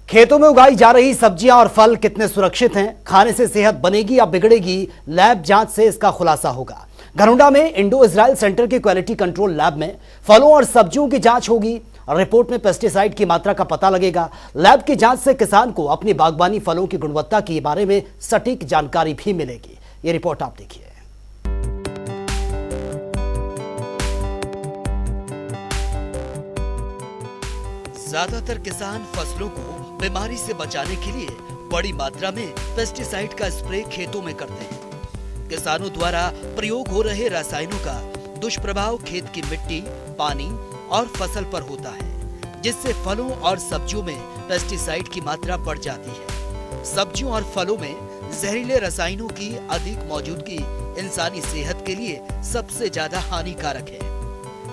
खेतों में उगाई जा रही सब्जियां और फल कितने सुरक्षित हैं, खाने से सेहत बनेगी या बिगड़ेगी, लैब जांच से इसका खुलासा होगा। घरौंडा में इंडो इजराइल सेंटर के क्वालिटी कंट्रोल लैब में फलों और सब्जियों की जांच होगी। रिपोर्ट में पेस्टिसाइड की मात्रा का पता लगेगा। लैब की जांच से किसान को अपनी बागबानी फलों की गुणवत्ता के बारे में सटीक जानकारी भी मिलेगी। ये रिपोर्ट आप देखिए। ज्यादातर किसान फसलों को बीमारी से बचाने के लिए बड़ी मात्रा में पेस्टिसाइड का स्प्रे खेतों में करते हैं। किसानों द्वारा प्रयोग हो रहे रसायनों का दुष्प्रभाव खेत की मिट्टी, पानी और फसल पर होता है, जिससे फलों और सब्जियों में पेस्टिसाइड की मात्रा बढ़ जाती है। सब्जियों और फलों में जहरीले रसायनों की अधिक मौजूदगी इंसानी सेहत के लिए सबसे ज्यादा हानिकारक है।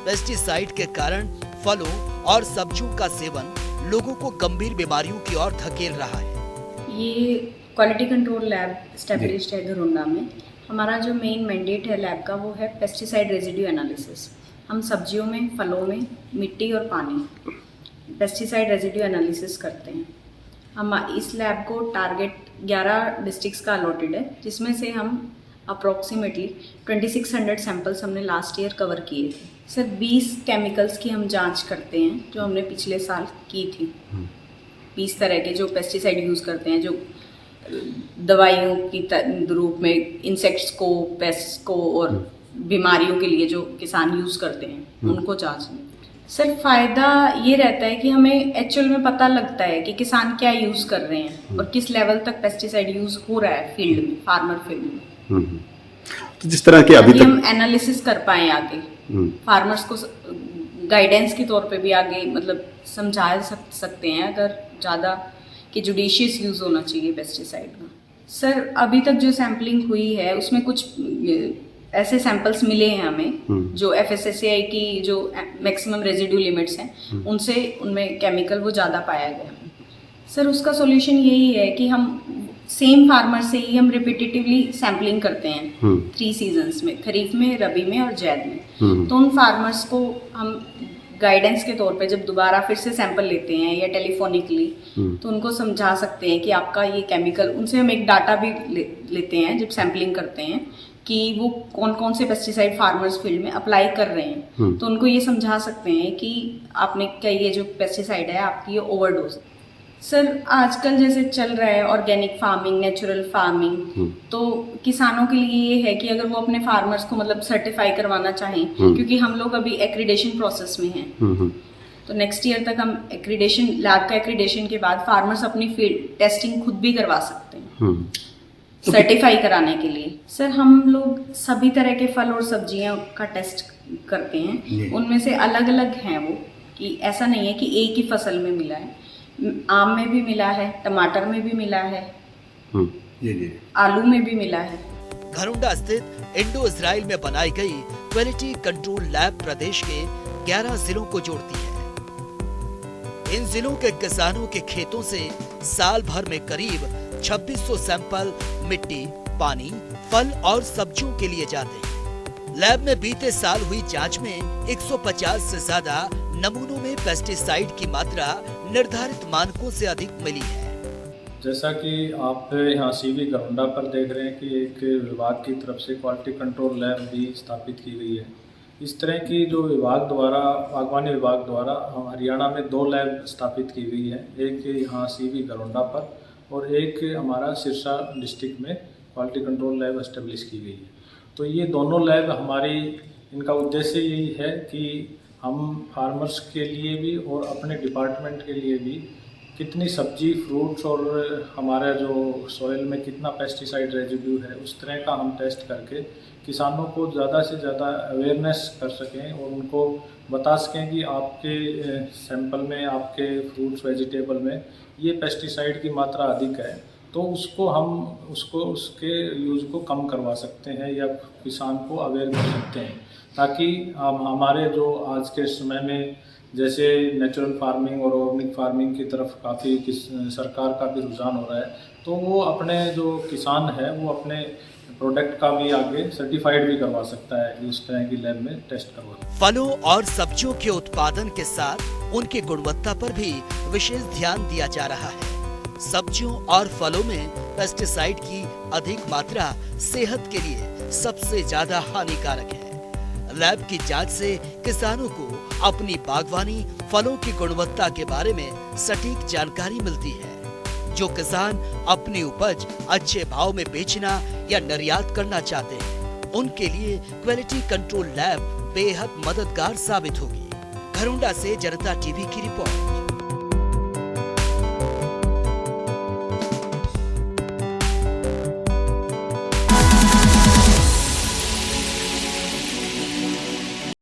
पेस्टिसाइड के कारण फलों और सब्जियों का सेवन लोगों को गंभीर बीमारियों की ओर धकेल रहा है। ये क्वालिटी कंट्रोल लैब एस्टैब्लिश्ड है घरौंडा में। हमारा जो मेन मैंडेट है लैब का वो है पेस्टिसाइड रेजिड्यू एनालिसिस। हम सब्जियों में, फलों में, मिट्टी और पानी पेस्टिसाइड रेजिड्यू एनालिसिस करते हैं। हम इस लैब को टारगेट 11 डिस्ट्रिक्ट्स का अलॉटेड है, जिसमें से हम अप्रॉक्सीमेटली 2600 सैंपल्स हमने लास्ट ईयर कवर किए थे। सर 20 केमिकल्स की हम जांच करते हैं, जो हमने पिछले साल की थी। 20 तरह के जो पेस्टिसाइड यूज़ करते हैं, जो दवाइयों की रूप में इंसेक्ट्स को, पेस्ट्स को और बीमारियों के लिए जो किसान यूज़ करते हैं, उनको जांचने। सर फ़ायदा ये रहता है कि हमें एक्चुअल में पता लगता है कि किसान क्या यूज़ कर रहे हैं और किस लेवल तक पेस्टिसाइड यूज़ हो रहा है फील्ड में, फार्मर फील्ड में। तो जिस तरह के अभी तक हम एनालिसिस कर पाए आगे, फार्मर्स को गाइडेंस के तौर पे भी आगे मतलब समझा सकते हैं अगर ज़्यादा कि जुडिशियस यूज़ होना चाहिए पेस्टिसाइड का। सर अभी तक जो सैम्पलिंग हुई है उसमें कुछ ऐसे सैंपल्स मिले हैं हमें जो FSSAI की जो मैक्सिमम रेजिड्यू लिमिट्स हैं उनमें केमिकल वो ज़्यादा पाया गया। सर उसका सॉल्यूशन यही है कि हम सेम फार्मर से ही हम रिपीटेटिवली सैम्पलिंग करते हैं 3 सीजन्स में, खरीफ में, रबी में और जैद में। तो उन फार्मर्स को हम गाइडेंस के तौर पे जब दोबारा फिर से सैंपल लेते हैं या टेलीफोनिकली, तो उनको समझा सकते हैं कि आपका ये केमिकल, उनसे हम एक डाटा भी लेते हैं जब सैम्पलिंग करते हैं कि वो कौन कौन से पेस्टिसाइड फार्मर्स फील्ड में अप्लाई कर रहे हैं। तो उनको ये समझा सकते हैं कि आपने क्या ये जो पेस्टिसाइड है आपकी ये ओवरडोज। सर आजकल जैसे चल रहा है ऑर्गेनिक फार्मिंग, नेचुरल फार्मिंग, तो किसानों के लिए ये है कि अगर वो अपने फार्मर्स को मतलब सर्टिफाई करवाना चाहें, क्योंकि हम लोग अभी एक्रीडेशन प्रोसेस में हैं, तो नेक्स्ट ईयर तक हम एक्रीडेशन, लैब का एक्रीडेशन के बाद फार्मर्स अपनी फील्ड टेस्टिंग खुद भी करवा सकते हैं सर्टिफाई कराने के लिए। सर हम लोग सभी तरह के फल और सब्जियां का टेस्ट करते हैं, उनमें से अलग अलग हैं वो, कि ऐसा नहीं है कि एक ही फसल में मिला है। आम में भी मिला है, टमाटर में भी मिला है, आलू में भी मिला है। घरौंडा स्थित इंडो इजराइल में बनाई गई क्वालिटी कंट्रोल लैब प्रदेश के 11 जिलों को जोड़ती है। इन जिलों के किसानों के खेतों से साल भर में करीब 2600 सैंपल मिट्टी, पानी, फल और सब्जियों के लिए जाते हैं। लैब में बीते साल हुई जांच में 150 से ज्यादा नमूनों में पेस्टिसाइड की मात्रा निर्धारित मानकों से अधिक मिली है। जैसा कि आप यहाँ CV घरौंडा पर देख रहे हैं कि एक विभाग की तरफ से क्वालिटी कंट्रोल लैब भी स्थापित की गई है। इस तरह की जो विभाग द्वारा, बागवानी विभाग द्वारा हरियाणा में 2 लैब स्थापित की गई है, एक यहाँ CV घरौंडा पर और एक हमारा सिरसा डिस्ट्रिक्ट में क्वालिटी कंट्रोल लैब एस्टेब्लिश की गई है। तो ये दोनों लैब हमारी, इनका उद्देश्य यही है कि हम फार्मर्स के लिए भी और अपने डिपार्टमेंट के लिए भी कितनी सब्जी, फ्रूट्स और हमारा जो सॉइल में कितना पेस्टिसाइड रेजिड्यू है, उस तरह का हम टेस्ट करके किसानों को ज़्यादा से ज़्यादा अवेयरनेस कर सकें और उनको बता सकें कि आपके सैंपल में, आपके फ्रूट्स, वेजिटेबल में ये पेस्टिसाइड की मात्रा अधिक है, तो उसके यूज़ को कम करवा सकते हैं या किसान को अवेयर कर सकते हैं, ताकि हमारे जो आज के समय में जैसे नेचुरल फार्मिंग और ऑर्गेनिक फार्मिंग की तरफ काफ़ी सरकार का भी रुझान हो रहा है, तो वो अपने जो किसान है वो अपने प्रोडक्ट का भी आगे सर्टिफाइड भी करवा सकता है, इस तरह की लैब में टेस्ट करवा। फलों और सब्जियों के उत्पादन के साथ उनकी गुणवत्ता पर भी विशेष ध्यान दिया जा रहा है। सब्जियों और फलों में पेस्टिसाइड की अधिक मात्रा सेहत के लिए सबसे ज्यादा हानिकारक है। लैब की जांच से किसानों को अपनी बागवानी फलों की गुणवत्ता के बारे में सटीक जानकारी मिलती है। जो किसान अपनी उपज अच्छे भाव में बेचना या निर्यात करना चाहते हैं, उनके लिए क्वालिटी कंट्रोल लैब बेहद मददगार साबित होगी। घरुंडा से जनता टीवी की रिपोर्ट।